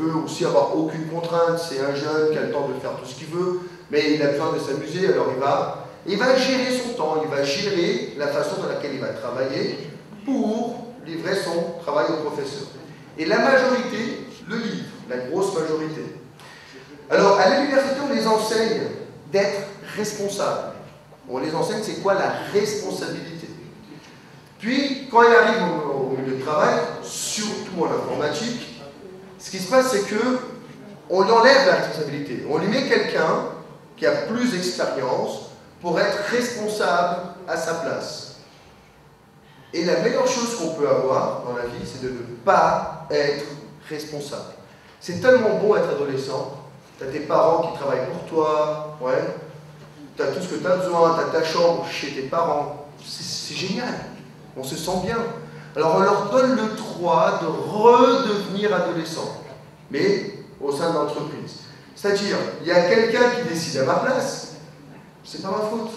veut aussi avoir aucune contrainte, c'est un jeune qui a le temps de faire tout ce qu'il veut, mais il a besoin de s'amuser, alors il va gérer son temps, il va gérer la façon dans laquelle il va travailler pour livrer son travail au professeur. Et la majorité le livre, la grosse majorité. Alors, à l'université, on les enseigne d'être responsables. On les enseigne, c'est quoi la responsabilité. Puis, quand il arrive au milieu de travail, surtout en informatique, ce qui se passe, c'est que on lui enlève la responsabilité. On lui met quelqu'un qui a plus d'expérience pour être responsable à sa place. Et la meilleure chose qu'on peut avoir dans la vie, c'est de ne pas être responsable. C'est tellement bon être adolescent. Tu as tes parents qui travaillent pour toi, ouais. Tu as tout ce que tu as besoin, tu as ta chambre chez tes parents. C'est génial. On se sent bien. Alors on leur donne le droit de redevenir adolescent, mais au sein de l'entreprise. C'est-à-dire, il y a quelqu'un qui décide à ma place, c'est pas ma faute.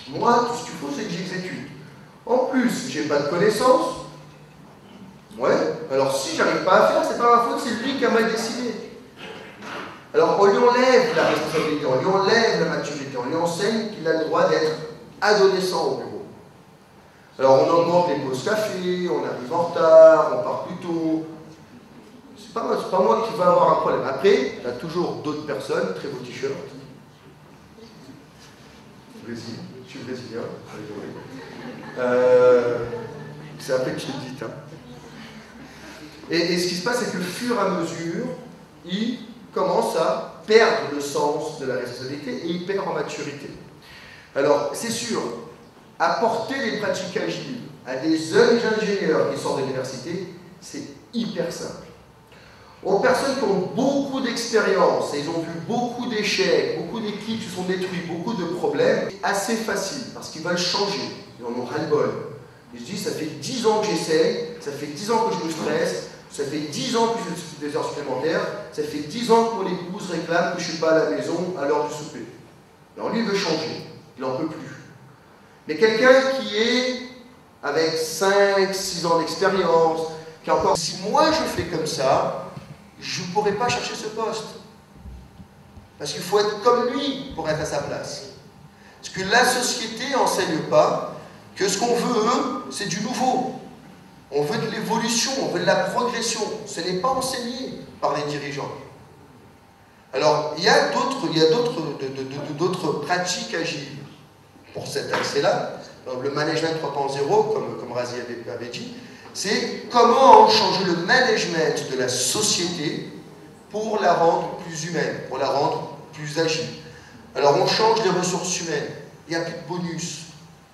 Moi, tout ce qu'il faut, c'est que j'exécute. En plus, j'ai pas de connaissances. Ouais, alors si j'arrive pas à faire, c'est pas ma faute, c'est lui qui a mal décidé. Alors on lui enlève la responsabilité, on lui enlève la maturité, on lui enseigne qu'il a le droit d'être adolescent au bureau. Alors on augmente les pauses café, on arrive en retard, on part plus tôt. C'est pas moi qui va avoir un problème. Après, il y a toujours d'autres personnes, très beau t-shirt. Brésil, je suis brésilien. C'est après que je le dis. Hein. Et ce qui se passe, c'est que au fur et à mesure, il commence à perdre le sens de la responsabilité et il perd en maturité. Alors, c'est sûr, apporter des pratiques agiles à des jeunes ingénieurs qui sortent de l'université, c'est hyper simple. Aux personnes qui ont beaucoup d'expérience et ils ont vu beaucoup d'échecs, beaucoup d'équipes qui se sont détruites, beaucoup de problèmes, c'est assez facile parce qu'ils veulent changer. Ils en ont ras-le-bol. Ils se disent, ça fait 10 ans que j'essaye, ça fait 10 ans que je me stresse, ça fait 10 ans que je fais des heures supplémentaires, ça fait 10 ans que mon épouse réclame que je ne suis pas à la maison à l'heure du souper. Alors lui, il veut changer, il n'en peut plus. Mais quelqu'un qui est avec 5, 6 ans d'expérience, qui a encore, si moi je fais comme ça, je ne pourrais pas chercher ce poste. Parce qu'il faut être comme lui pour être à sa place. Parce que la société n'enseigne pas que ce qu'on veut, c'est du nouveau. On veut de l'évolution, on veut de la progression. Ce n'est pas enseigné par les dirigeants. Alors, il y a d'autres pratiques agiles pour cet accès-là. Le management 3.0, comme Razi avait dit, c'est comment changer le management de la société pour la rendre plus humaine, pour la rendre plus agile. Alors, on change les ressources humaines. Il n'y a plus de bonus.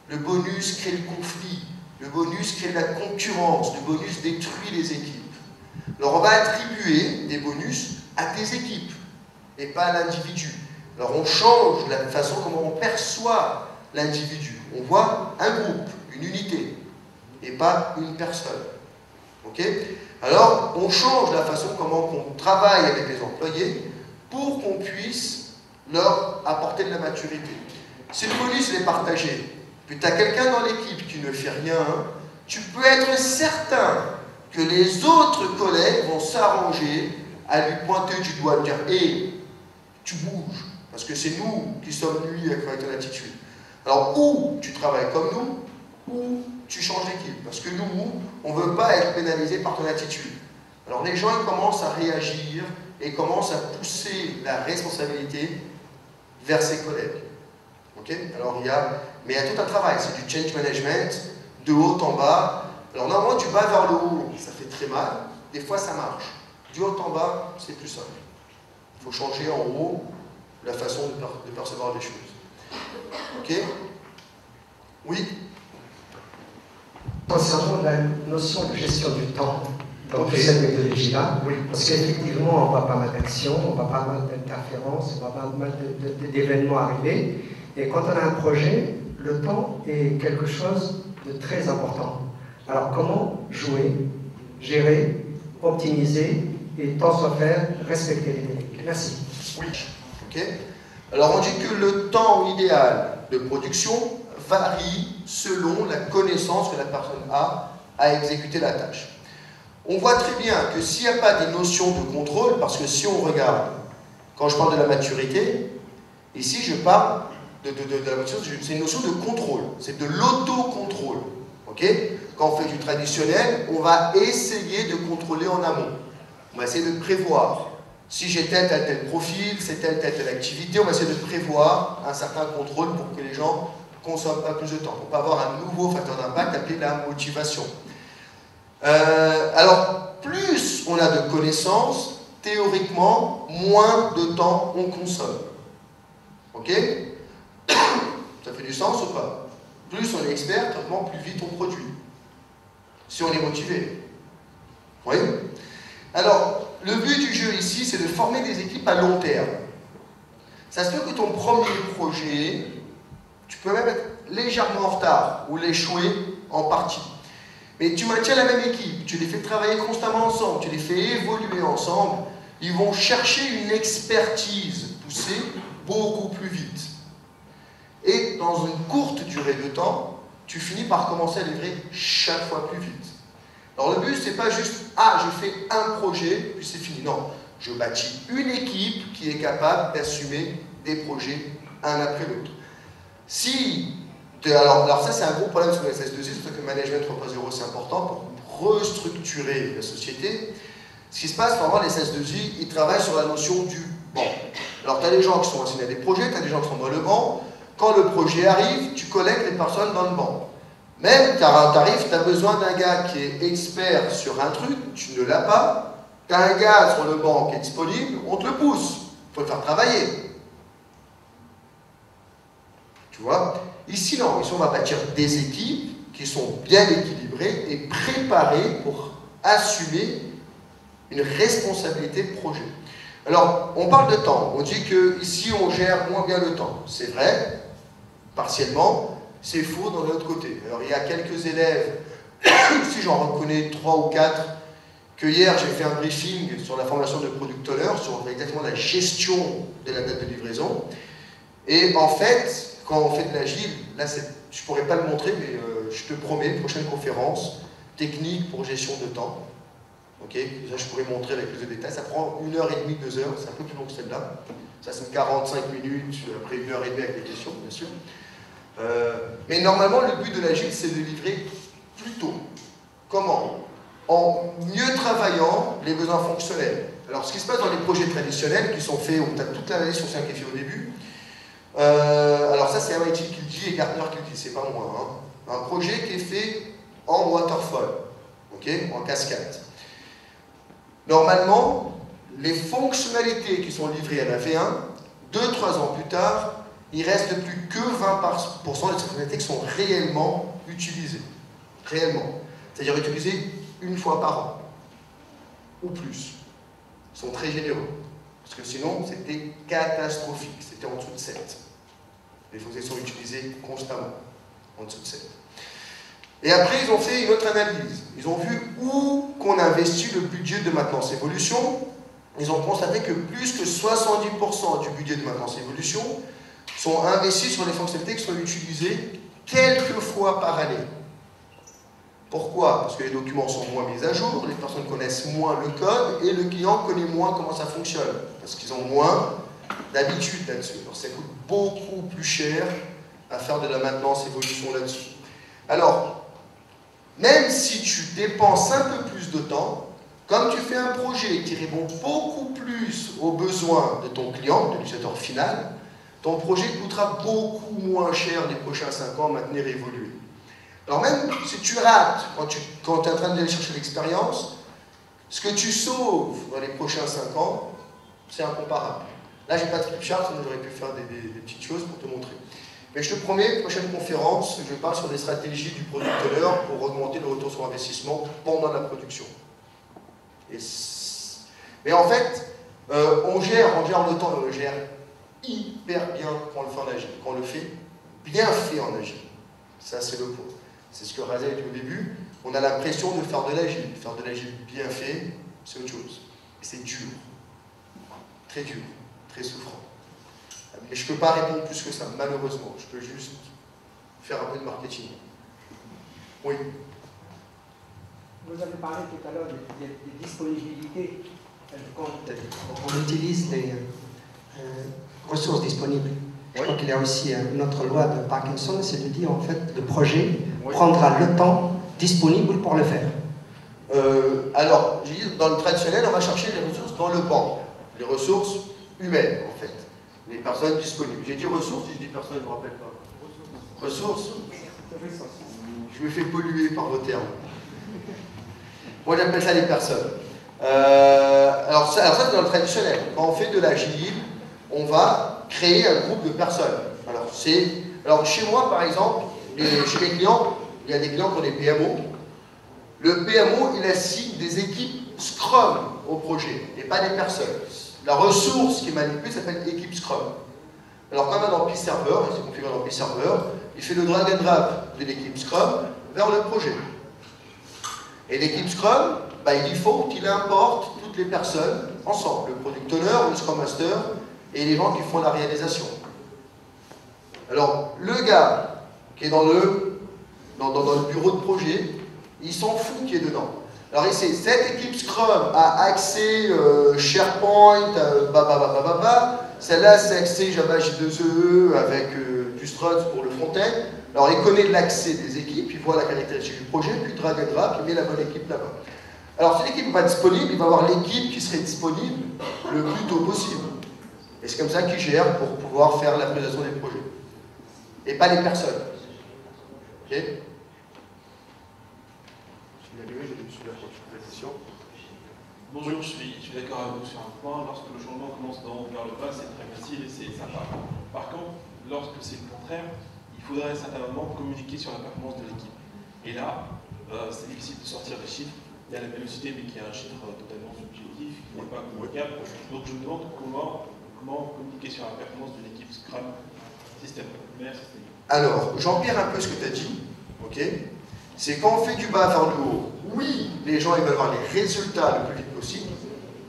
Le bonus crée le conflit. Le bonus crée la concurrence. Le bonus détruit les équipes. Alors, on va attribuer des bonus à des équipes et pas à l'individu. Alors, on change la façon comment on perçoit l'individu. On voit un groupe, une unité, et pas une personne. Ok? Alors, on change la façon comment on travaille avec les employés pour qu'on puisse leur apporter de la maturité. Si le bonus est partagé, puis tu as quelqu'un dans l'équipe qui ne fait rien, tu peux être certain que les autres collègues vont s'arranger à lui pointer du doigt, dire « Hé, tu bouges, parce que c'est nous qui sommes nuits avec ton attitude. » Alors, ou tu travailles comme nous, ou tu changes d'équipe. Parce que nous, on ne veut pas être pénalisé par ton attitude. Alors, les gens ils commencent à réagir et commencent à pousser la responsabilité vers ses collègues. Okay? Alors, mais il y a tout un travail. C'est du change management, de haut en bas. Alors, normalement, du bas vers le haut, ça fait très mal. Des fois, ça marche. Du haut en bas, c'est plus simple. Il faut changer en haut la façon de percevoir les choses. Ok? Oui? Concernant la notion de gestion du temps, dans toute cette méthodologie-là, oui. Parce qu'effectivement, on voit pas mal d'actions, on voit pas mal d'interférences, on voit pas mal d'événements arriver. Et quand on a un projet, le temps est quelque chose de très important. Alors, comment jouer, gérer, optimiser et tant soit faire, respecter les délais? Merci. Oui. Ok. Alors, on dit que le temps idéal de production varie selon la connaissance que la personne a à exécuter la tâche. on voit très bien que s'il n'y a pas des notions de contrôle, parce que si on regarde, quand je parle de la maturité, ici je parle de la maturité, c'est une notion de contrôle, c'est de l'autocontrôle. Okay, quand on fait du traditionnel, on va essayer de contrôler en amont. On va essayer de prévoir. Si j'ai tel profil, c'est telle activité, on va essayer de prévoir un certain contrôle pour que les gens ne consomment pas plus de temps. On peut avoir un nouveau facteur d'impact appelé la motivation. Alors, plus on a de connaissances, théoriquement, moins de temps on consomme. Ok? Ça fait du sens ou pas? Plus on est expert, théoriquement, plus vite on produit. Si on est motivé. Oui? Alors, le but du jeu ici, c'est de former des équipes à long terme. Ça se peut que ton premier projet, tu peux même être légèrement en retard ou l'échouer en partie. Mais tu maintiens la même équipe, tu les fais travailler constamment ensemble, tu les fais évoluer ensemble, ils vont chercher une expertise poussée beaucoup plus vite. Et dans une courte durée de temps, tu finis par commencer à livrer chaque fois plus vite. Alors le but, c'est pas juste « Ah, je fais un projet, puis c'est fini ». Non, je bâtis une équipe qui est capable d'assumer des projets un après l'autre. Alors ça, c'est un gros problème sur le SS2I, c'est pour ça que le management 3.0, c'est important pour restructurer la société. Ce qui se passe, vraiment, les SS2I, ils travaillent sur la notion du banc. Alors, tu as des gens qui sont assignés à des projets, tu as des gens qui sont dans le banc. Quand le projet arrive, tu collectes les personnes dans le banc. Même, tu arrives, tu as besoin d'un gars qui est expert sur un truc, tu ne l'as pas. Tu as un gars sur le banc qui est disponible, on te le pousse. Il faut le faire travailler. Tu vois? Ici, non. Ici, on va bâtir des équipes qui sont bien équilibrées et préparées pour assumer une responsabilité de projet. Alors, on parle de temps. On dit qu'ici, on gère moins bien le temps. C'est vrai, partiellement. C'est faux d'un autre côté. Alors, il y a quelques élèves, ici j'en reconnais 3 ou 4, que hier j'ai fait un briefing sur la formation de product owner, sur exactement la gestion de la date de livraison. Et en fait, quand on fait de l'agile, là je ne pourrais pas le montrer, mais je te promets, prochaine conférence, technique pour gestion de temps. Ok, là je pourrais montrer avec plus de détails. Ça prend 1h30, 2 heures, c'est un peu plus long que celle-là. Ça c'est 45 minutes, après 1h30 avec les questions, bien sûr. Mais normalement, le but de l'agile, c'est de livrer plus tôt. Comment? En mieux travaillant les besoins fonctionnels. Alors, ce qui se passe dans les projets traditionnels qui sont faits, où tu as toute l'analyse sur simplifiée au début, alors ça, c'est MIT qui le dit et Gartner qui le dit, c'est pas moi. Hein. Un projet qui est fait en waterfall, okay, en cascade. Normalement, les fonctionnalités qui sont livrées à la V1, 2-3 ans plus tard, il ne reste plus que 20% des fonctionnalités qui sont réellement utilisées. Réellement. C'est-à-dire utilisées une fois par an. Ou plus. Ils sont très généreux. Parce que sinon, c'était catastrophique. C'était en dessous de 7. Les fonctionnalités sont utilisées constamment. En dessous de 7. Et après, ils ont fait une autre analyse. Ils ont vu où qu'on investit le budget de maintenance évolution. Ils ont constaté que plus que 70% du budget de maintenance évolution sont investis sur les fonctionnalités qui sont utilisées quelques fois par année. Pourquoi? Parce que les documents sont moins mis à jour, les personnes connaissent moins le code et le client connaît moins comment ça fonctionne. Parce qu'ils ont moins d'habitude là-dessus. Alors ça coûte beaucoup plus cher à faire de la maintenance évolution là-dessus. Alors, même si tu dépenses un peu plus de temps, comme tu fais un projet qui répond beaucoup plus aux besoins de ton client, de l'utilisateur final, ton projet coûtera beaucoup moins cher les prochains 5 ans à maintenir et évoluer. Alors même si tu rates, quand tu es en train d'aller chercher l'expérience, ce que tu sauves dans les prochains 5 ans, c'est incomparable. Là, j'ai pas de flipchart, sinon j'aurais pu faire des petites choses pour te montrer. Mais je te promets, prochaine conférence, je parle sur des stratégies du product owner pour augmenter le retour sur investissement pendant la production. Mais en fait, on gère le temps, on le gère hyper bien quand on le fait en agile. Quand on le fait bien fait en agile. Ça, c'est le point. C'est ce que Razel a dit au début. On a l'impression de faire de l'agile. Faire de l'agile bien fait, c'est autre chose. Et c'est dur. Très dur. Très souffrant. Mais je ne peux pas répondre plus que ça, malheureusement. Je peux juste faire un peu de marketing. Oui. Vous avez parlé tout à l'heure des disponibilités quand on utilise les ressources disponibles. Je crois qu'il y a aussi une autre loi de Parkinson, c'est de dire en fait le projet prendra le temps disponible pour le faire. Alors, j'ai dit, dans le traditionnel, on va chercher les ressources dans le banc, les ressources humaines en fait, les personnes disponibles. J'ai dit ressources, j'ai dit personne, je ne me rappelle pas. Ressources. Je me fais polluer par vos termes. Moi j'appelle ça les personnes. Alors ça c'est dans le traditionnel. Quand on fait de l'agile, on va créer un groupe de personnes. Alors chez moi par exemple, chez mes clients, il y a des clients qui ont des PMO. Le PMO il assigne des équipes Scrum au projet et pas des personnes. La ressource qui est manipulée s'appelle équipe Scrum. Alors quand on va dans Peace Server, c'est configuré dans Peace Server, il fait le drag and drop de l'équipe Scrum vers le projet. Et l'équipe Scrum, by default, il importe toutes les personnes ensemble, le Product Owner, le Scrum Master et les gens qui font la réalisation. Alors, le gars qui est dans le bureau de projet, il s'en fout qui est dedans. Alors ici, cette équipe Scrum a accès SharePoint, celle-là c'est accès Java J2EE avec du Struts pour le front-end. Alors il connaît l'accès des équipes, il voit la caractéristique du projet, puis drag and drop, il met la bonne équipe là-bas. Alors si l'équipe n'est pas disponible, il va avoir l'équipe qui serait disponible le plus tôt possible. Et c'est comme ça qu'il gère pour pouvoir faire la présentation des projets. Et pas les personnes. Ok ? Bonjour, je suis d'accord avec vous sur un point. Lorsque le changement commence d'en haut vers le bas, c'est très facile et c'est sympa. Par contre, lorsque c'est le contraire, il faudrait à un certain moment communiquer sur la performance de l'équipe. Et là, c'est difficile de sortir des chiffres. Il y a la vélocité, mais qui est un chiffre totalement subjectif, qui n'est pas communicable. Donc je me demande comment communiquer sur la performance de l'équipe Scrum System. Merci. Alors, j'empire un peu ce que tu as dit, ok ? C'est quand on fait du bas vers le haut, oui, les gens ils veulent avoir les résultats le plus vite possible,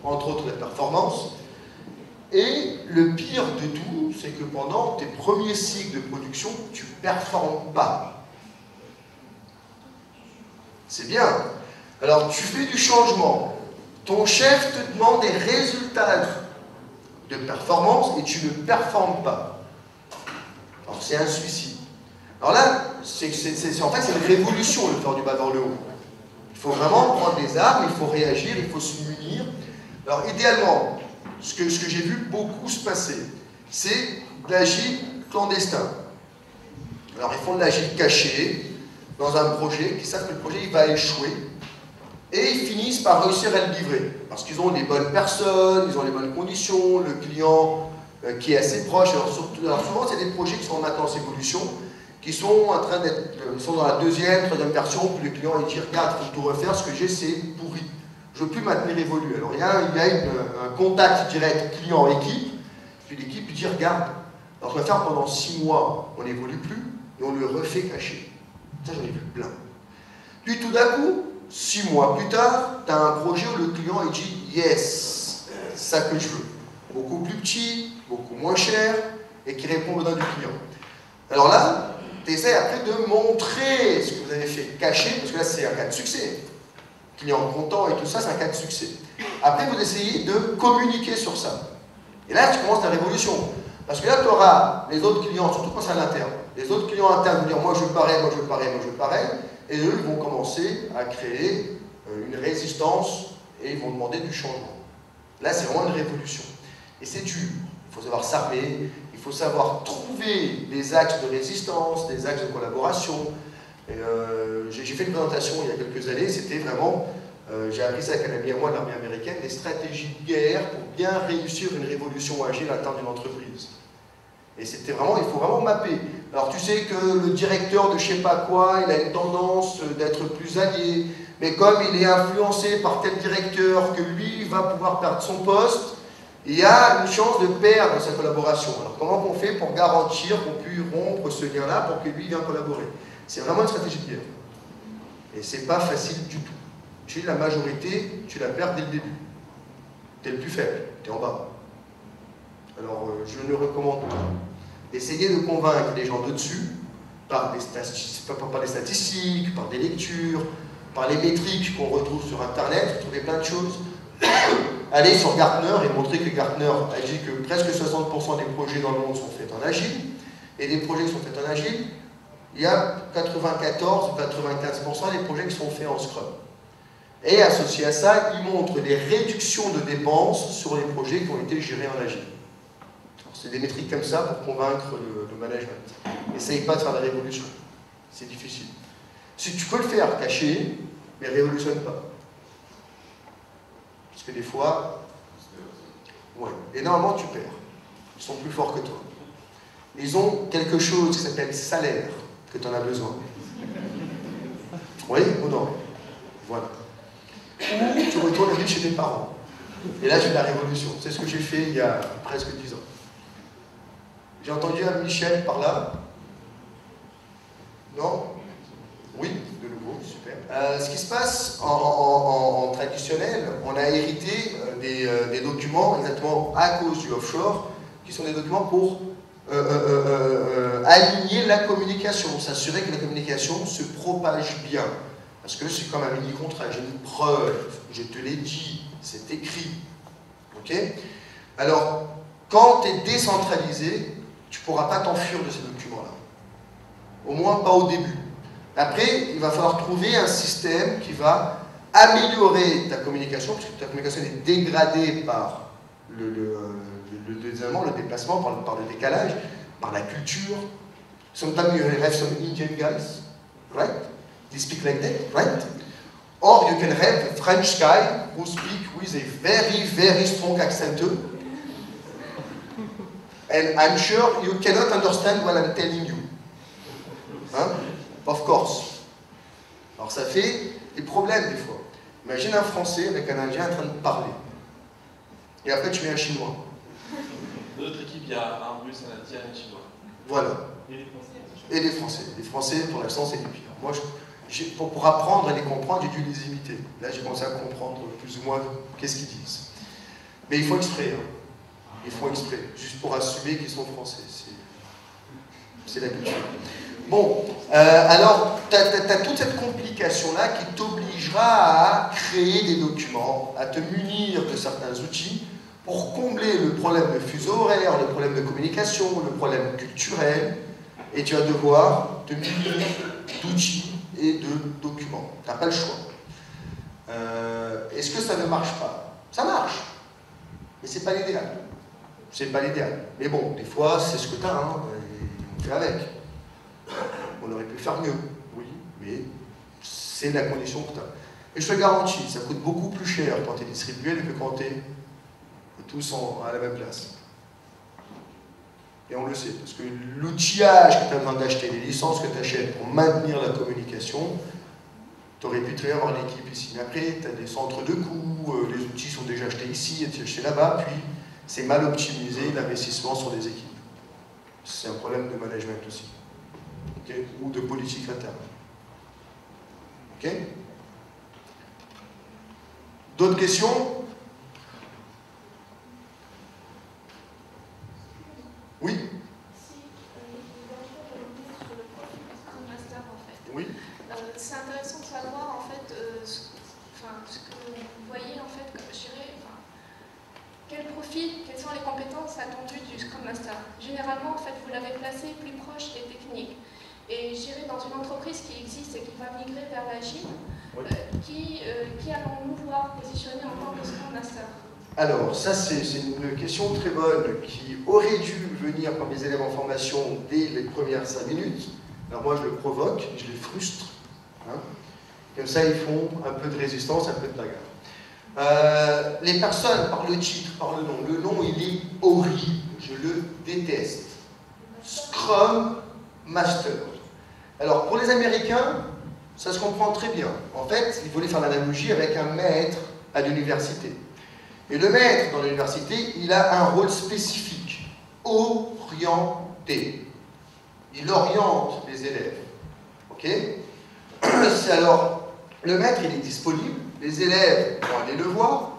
entre autres la performance. Et le pire de tout, c'est que pendant tes premiers cycles de production, tu ne performes pas. C'est bien. Alors tu fais du changement, ton chef te demande des résultats de performance et tu ne performes pas. Alors c'est un suicide. Alors là, en fait c'est une révolution de faire du bas vers le haut. Il faut vraiment prendre des armes, il faut réagir, il faut se munir. Alors idéalement, ce que j'ai vu beaucoup se passer, c'est de l'agile clandestin. Alors ils font de l'agile caché dans un projet, qui savent que le projet il va échouer, et ils finissent par réussir à le livrer. Parce qu'ils ont les bonnes personnes, ils ont les bonnes conditions, le client qui est assez proche. Alors souvent c'est des projets qui sont en maintenance évolution, qui sont en train d'être, sont dans la deuxième, troisième version, puis le client il dit regarde, il faut tout refaire, ce que j'ai c'est pourri. Je ne veux plus maintenir évoluer. Alors il y a un contact direct client-équipe, puis l'équipe dit regarde, alors on va faire pendant 6 mois, on n'évolue plus, et on le refait caché. Ça j'en ai vu plein. Puis tout d'un coup, 6 mois plus tard, tu as un projet où le client il dit yes, c'est ça que je veux. Beaucoup plus petit, beaucoup moins cher, et qui répond aux besoins du client. Alors là, tu essaies après de montrer ce que vous avez fait caché, parce que là c'est un cas de succès. Client content et tout ça, c'est un cas de succès. Après, vous essayez de communiquer sur ça. Et là, tu commences ta révolution. Parce que là, tu auras les autres clients, surtout quand c'est à l'interne. Les autres clients internes vont dire moi je veux pareil, moi je veux pareil, moi je veux pareil. Et eux, ils vont commencer à créer une résistance et ils vont demander du changement. Là, c'est vraiment une révolution. Et c'est dur. Il faut savoir s'armer, il faut savoir trouver des axes de résistance, des axes de collaboration. J'ai fait une présentation il y a quelques années, c'était vraiment, j'ai appris ça avec un ami à moi de l'armée américaine, des stratégies de guerre pour bien réussir une révolution agile à l'intérieur d'une entreprise. Et c'était vraiment, il faut vraiment mapper. Alors tu sais que le directeur de je sais pas quoi, il a une tendance d'être plus allié, mais comme il est influencé par tel directeur que lui va pouvoir perdre son poste, il y a une chance de perdre sa collaboration. Alors comment on fait pour garantir qu'on puisse rompre ce lien-là pour que lui vienne collaborer? C'est vraiment une stratégie de guerre. Et c'est pas facile du tout. Tu es la majorité, tu la perds dès le début. Tu es le plus faible, tu es en bas. Alors je ne recommande pas d'essayer de convaincre les gens de dessus par des statistiques, par des lectures, par les métriques qu'on retrouve sur Internet, vous trouvez plein de choses. Allez sur Gartner et montrez que Gartner a dit que presque 60% des projets dans le monde sont faits en agile, et des projets qui sont faits en agile, il y a 94 ou 95% des projets qui sont faits en Scrum. Et associé à ça, il montre des réductions de dépenses sur les projets qui ont été gérés en agile. C'est des métriques comme ça pour convaincre le management. N'essaye pas de faire la révolution. C'est difficile. Si tu peux le faire caché, mais révolutionne pas. Parce que des fois, ouais, et normalement tu perds. Ils sont plus forts que toi. Ils ont quelque chose qui s'appelle salaire, que tu en as besoin. Oui ou non? Voilà. Ou tu retournes vivre chez tes parents. Et là, j'ai la révolution. C'est ce que j'ai fait il y a presque 10 ans. J'ai entendu un Michel par là. Non? Oui, de nouveau, super. Ce qui se passe en traditionnel, on a hérité des documents, exactement à cause du offshore, qui sont des documents pour aligner la communication, s'assurer que la communication se propage bien. Parce que c'est comme un mini-contrat, j'ai une preuve, je te l'ai dit, c'est écrit. Ok? Alors, quand tu es décentralisé, tu ne pourras pas t'enfuir de ces documents-là. Au moins pas au début. Après, il va falloir trouver un système qui va améliorer ta communication, parce que ta communication est dégradée par le déplacement, par le décalage, par la culture. Sometimes you have some Indian guys, right? They speak like that, right? Or you can have a French guy who speaks with a very, very strong accent. And I'm sure you cannot understand what I'm telling you. Hein? Of course. Alors ça fait des problèmes des fois. Imagine un Français avec un Indien en train de parler. Et après tu mets un Chinois. Dans notre équipe, il y a un Russe, un Indien et un Chinois. Voilà. Et les Français. Et les Français. Les Français, pour l'instant, c'est les pires. Moi, pour apprendre et les comprendre, j'ai dû les imiter. Là, j'ai commencé à comprendre plus ou moins qu'est-ce qu'ils disent. Mais il faut exprès. Hein. Ils font exprès. Juste pour assumer qu'ils sont Français. C'est la culture. Bon, alors, tu as toute cette complication-là qui t'obligera à créer des documents, à te munir de certains outils pour combler le problème de fuseau horaire, le problème de communication, le problème culturel, et tu vas devoir te munir d'outils et de documents. Tu n'as pas le choix. Est-ce que ça ne marche pas? Ça marche, mais c'est pas l'idéal. C'est pas l'idéal. Mais bon, des fois, c'est ce que tu as, hein, et on fait avec. On aurait pu faire mieux, oui, mais c'est la condition que tu as. Et je te garantis, ça coûte beaucoup plus cher quand tu es distribué que quand tu es tous à la même place. Et on le sait, parce que l'outillage que tu as besoin d'acheter, les licences que tu achètes pour maintenir la communication, tu aurais pu très bien avoir l'équipe ici. Mais après, tu as des centres de coûts, les outils sont déjà achetés ici et achetés là-bas, puis c'est mal optimisé l'investissement sur des équipes. C'est un problème de management aussi. Okay? Ou de politique interne. Ok? D'autres questions? Oui? Oui? C'est intéressant de savoir en fait ce que vous voyez en fait, je dirais, quel profil, quelles sont les compétences attendues du Scrum Master. Généralement en fait vous l'avez placé plus proche des techniques. Et je dirais dans une entreprise qui existe et qui va migrer vers l'agile, oui. Qui allons-nous voir positionner en tant que Scrum Master? Alors, ça c'est une question très bonne qui aurait dû venir par mes élèves en formation dès les premières 5 minutes. Alors moi je le provoque, je les frustre. Hein. Comme ça ils font un peu de résistance, un peu de bagarre. Les personnes par le titre, par le nom. Le nom il est horrible, je le déteste. Scrum Master. Alors pour les Américains, ça se comprend très bien. En fait, ils voulaient faire l'analogie avec un maître à l'université. Et le maître dans l'université, il a un rôle spécifique, orienté. Il oriente les élèves. Ok? Alors, le maître, il est disponible, les élèves vont aller le voir,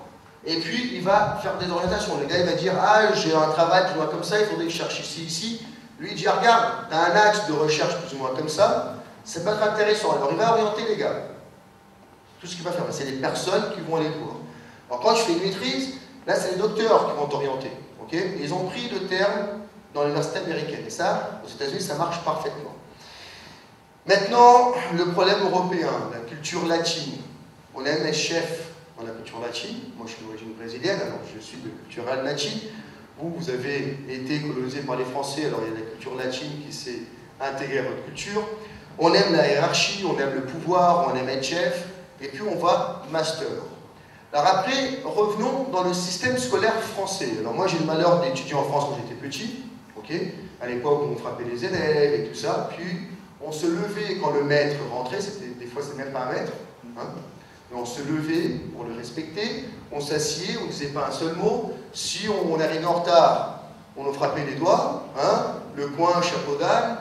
et puis il va faire des orientations. Le gars, il va dire, ah, j'ai un travail plus ou moins comme ça, il faudrait que je cherche ici, ici. Lui, il dit, regarde, tu as un axe de recherche plus ou moins comme ça, ça peut être intéressant. Alors, il va orienter les gars. Tout ce qu'il va faire, c'est les personnes qui vont aller le voir. Alors quand je fais une maîtrise, là c'est les docteurs qui vont t'orienter. Okay, ils ont pris le terme dans l'université américaine. Et ça, aux États-Unis, ça marche parfaitement. Maintenant, le problème européen, la culture latine. On aime les chefs dans la culture latine. Moi, je suis d'origine brésilienne, alors je suis de culture latine. Vous avez été colonisé par les Français, alors il y a la culture latine qui s'est intégrée à votre culture. On aime la hiérarchie, on aime le pouvoir, on aime être chef, et puis on va master. Alors après, revenons dans le système scolaire français. Alors moi, j'ai le malheur d'étudier en France quand j'étais petit, okay, à l'époque où on frappait les élèves et tout ça, puis on se levait quand le maître rentrait, des fois c'est même pas un maître, hein, mais on se levait pour le respecter, on s'assied, on ne disait pas un seul mot. Si on arrivait en retard, on nous frappait les doigts, hein, le coin, chapeau d'âne.